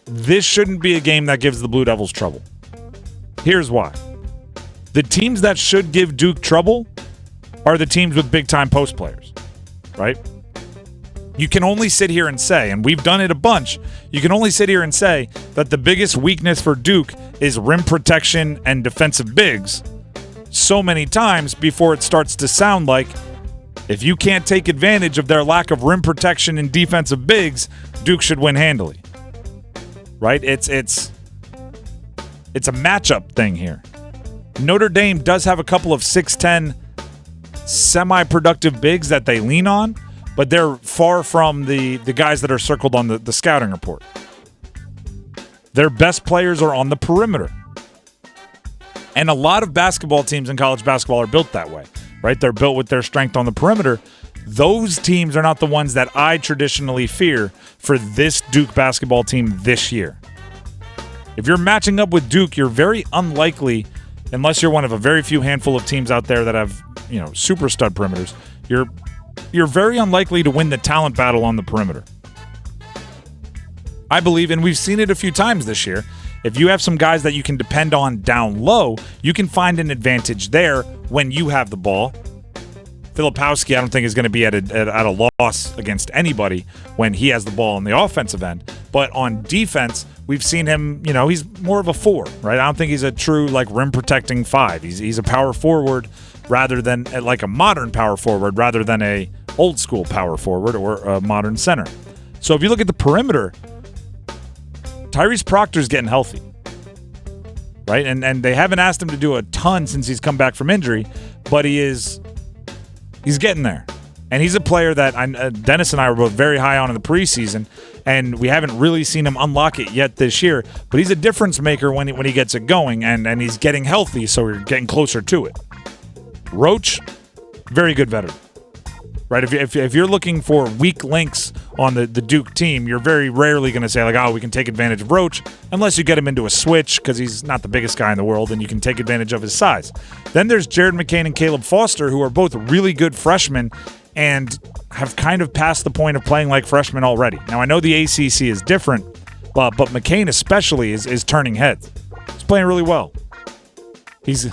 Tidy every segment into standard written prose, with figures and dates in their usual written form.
this shouldn't be a game that gives the Blue Devils trouble. Here's why. The teams that should give Duke trouble are the teams with big-time post players, right? You can only sit here and say, and we've done it a bunch, you can only sit here and say that the biggest weakness for Duke is rim protection and defensive bigs so many times before it starts to sound like if you can't take advantage of their lack of rim protection and defensive bigs, Duke should win handily. Right? It's a matchup thing here. Notre Dame does have a couple of 6'10 semi-productive bigs that they lean on, but they're far from the guys that are circled on the scouting report. Their best players are on the perimeter. And a lot of basketball teams in college basketball are built that way, right? They're built with their strength on the perimeter. Those teams are not the ones that I traditionally fear for this Duke basketball team this year. If you're matching up with Duke, you're very unlikely, unless you're one of a very few handful of teams out there that have, super stud perimeters, you're very unlikely to win the talent battle on the perimeter. I believe, and we've seen it a few times this year, if you have some guys that you can depend on down low, you can find an advantage there when you have the ball. Filipowski, I don't think, is going to be at a loss against anybody when he has the ball on the offensive end. But on defense, we've seen him, he's more of a 4, right? I don't think he's a true, rim protecting 5. He's a power forward rather than, like a modern power forward rather than a old school power forward or a modern center. So if you look at the perimeter, Tyrese Proctor's getting healthy, right? And they haven't asked him to do a ton since he's come back from injury, but he's getting there. And he's a player that Dennis and I were both very high on in the preseason, and we haven't really seen him unlock it yet this year. But he's a difference maker when he gets it going, and he's getting healthy, so we're getting closer to it. Roach, very good veteran. Right, if you're looking for weak links on the Duke team, you're very rarely going to say, we can take advantage of Roach, unless you get him into a switch because he's not the biggest guy in the world and you can take advantage of his size. Then there's Jared McCain and Caleb Foster, who are both really good freshmen and have kind of passed the point of playing like freshmen already. Now, I know the ACC is different, but McCain especially is turning heads. He's playing really well. He's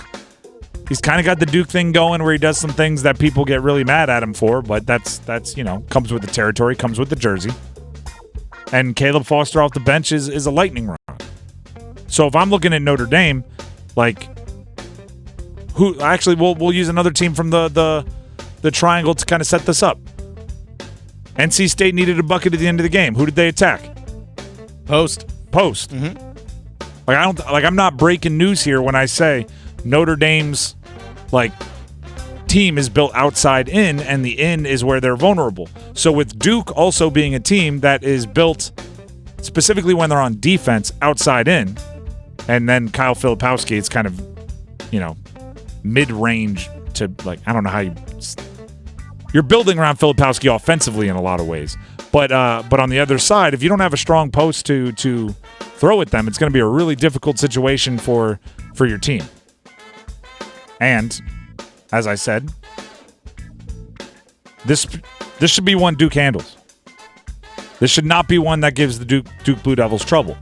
kind of got the Duke thing going where he does some things that people get really mad at him for, but that's comes with the territory, comes with the jersey. And Caleb Foster off the bench is a lightning rod. So if I'm looking at Notre Dame, we'll use another team from the triangle to kind of set this up. NC State needed a bucket at the end of the game. Who did they attack? Post. Mm-hmm. I'm not breaking news here when I say Notre Dame's team is built outside in, and the in is where they're vulnerable. So with Duke also being a team that is built specifically when they're on defense outside in, and then Kyle Filipowski, it's kind of mid-range to I don't know how you're building around Filipowski offensively in a lot of ways. But on the other side, if you don't have a strong post to throw at them, it's going to be a really difficult situation for your team. And, as I said, this should be one Duke handles. This should not be one that gives the Duke Blue Devils trouble.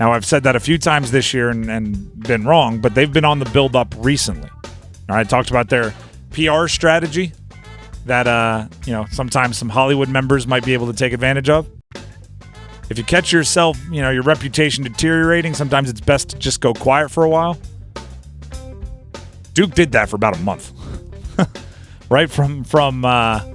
Now, I've said that a few times this year and been wrong, but they've been on the build-up recently. I talked about their PR strategy that, sometimes some Hollywood members might be able to take advantage of. If you catch yourself, your reputation deteriorating, sometimes it's best to just go quiet for a while. Duke did that for about a month, right? From what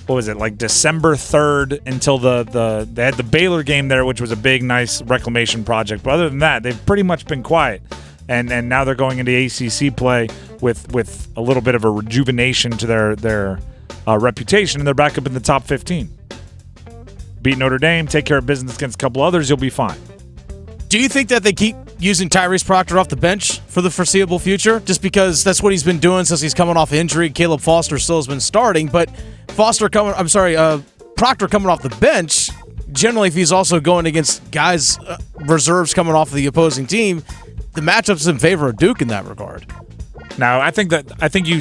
was it, December 3rd until they had the Baylor game there, which was a big, nice reclamation project. But other than that, they've pretty much been quiet. And now they're going into ACC play with a little bit of a rejuvenation to their reputation, and they're back up in the top 15. Beat Notre Dame, take care of business against a couple others, you'll be fine. Do you think that they keep using Tyrese Proctor off the bench for the foreseeable future? Just because that's what he's been doing since he's coming off injury. Caleb Foster still has been starting, but Proctor coming off the bench, generally if he's also going against guys, reserves coming off of the opposing team, the matchup's in favor of Duke in that regard. Now, I think you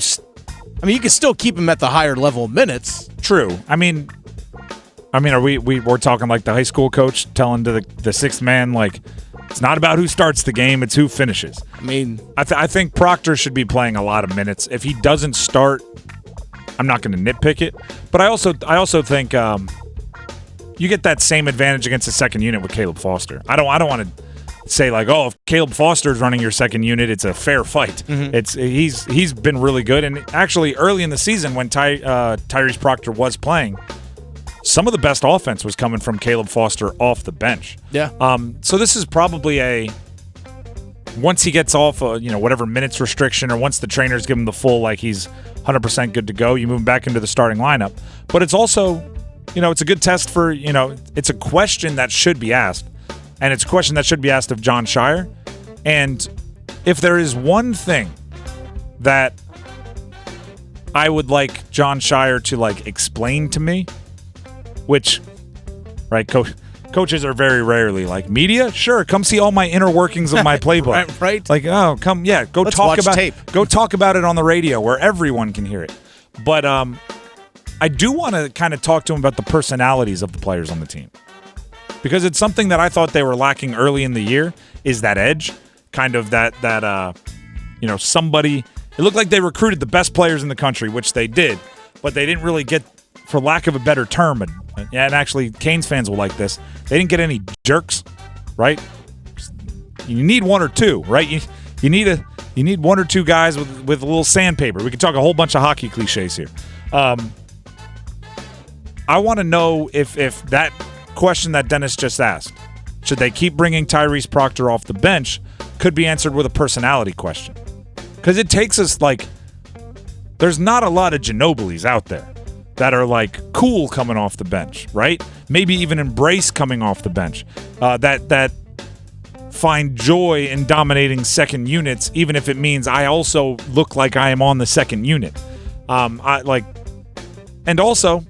can still keep him at the higher level of minutes. True. I mean, I mean, we're talking like the high school coach telling to the sixth man, like, it's not about who starts the game, it's who finishes. I mean, I think Proctor should be playing a lot of minutes. If he doesn't start, I'm not going to nitpick it. But I also think you get that same advantage against the second unit with Caleb Foster. I don't want to say like, oh, if Caleb Foster is running your second unit, it's a fair fight. Mm-hmm. He's been really good, and actually early in the season when Tyrese Proctor was playing, some of the best offense was coming from Caleb Foster off the bench. Yeah. So this is probably once he gets off whatever minutes restriction, or once the trainers give him the full, like, he's 100% good to go, you move him back into the starting lineup. But it's also, it's a good test for, it's a question that should be asked. And it's a question that should be asked of Jon Scheyer. And if there is one thing that I would like Jon Scheyer to, like, explain to me, which, right, coaches are very rarely like, media, sure, come see all my inner workings of my playbook. right. Like, oh, come, yeah, Let's watch tape. Go talk about it on the radio where everyone can hear it. But I do want to kind of talk to him about the personalities of the players on the team. Because it's something that I thought they were lacking early in the year, is that edge, kind of that somebody. It looked like they recruited the best players in the country, which they did, but they didn't really get, for lack of a better term, and actually Canes fans will like this, they didn't get any jerks, right? You need one or two, right? You need one or two guys with a little sandpaper. We could talk a whole bunch of hockey cliches here. I want to know if that question that Dennis just asked, should they keep bringing Tyrese Proctor off the bench, could be answered with a personality question. Because it takes us, like, there's not a lot of Ginobilis out there that are, like, cool coming off the bench, right? Maybe even embrace coming off the bench, that find joy in dominating second units, even if it means I also look like I am on the second unit. And also,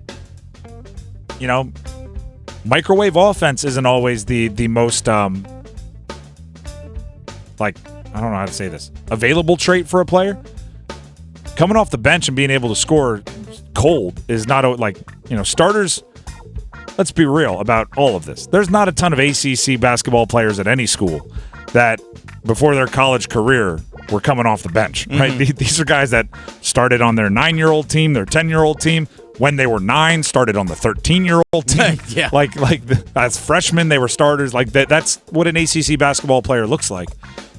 microwave offense isn't always the most, I don't know how to say this, available trait for a player. Coming off the bench and being able to score cold is not, starters, let's be real about all of this. There's not a ton of ACC basketball players at any school that, before their college career, were coming off the bench, right? Mm-hmm. These are guys that started on their 9-year-old team, their 10-year-old team. When they were 9, started on the 13-year-old team. Yeah. Like as freshmen, they were starters. Like that's what an ACC basketball player looks like.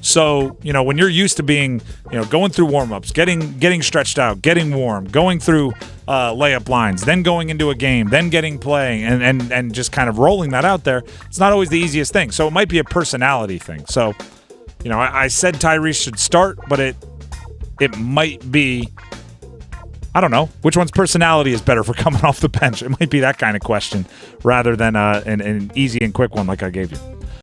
So, when you're used to being, going through warm-ups, getting stretched out, getting warm, going through layup lines, then going into a game, then getting play, and just kind of rolling that out there, it's not always the easiest thing. So it might be a personality thing. So, I said Tyrese should start, but it might be, I don't know, which one's personality is better for coming off the bench. It might be that kind of question rather than an easy and quick one like I gave you.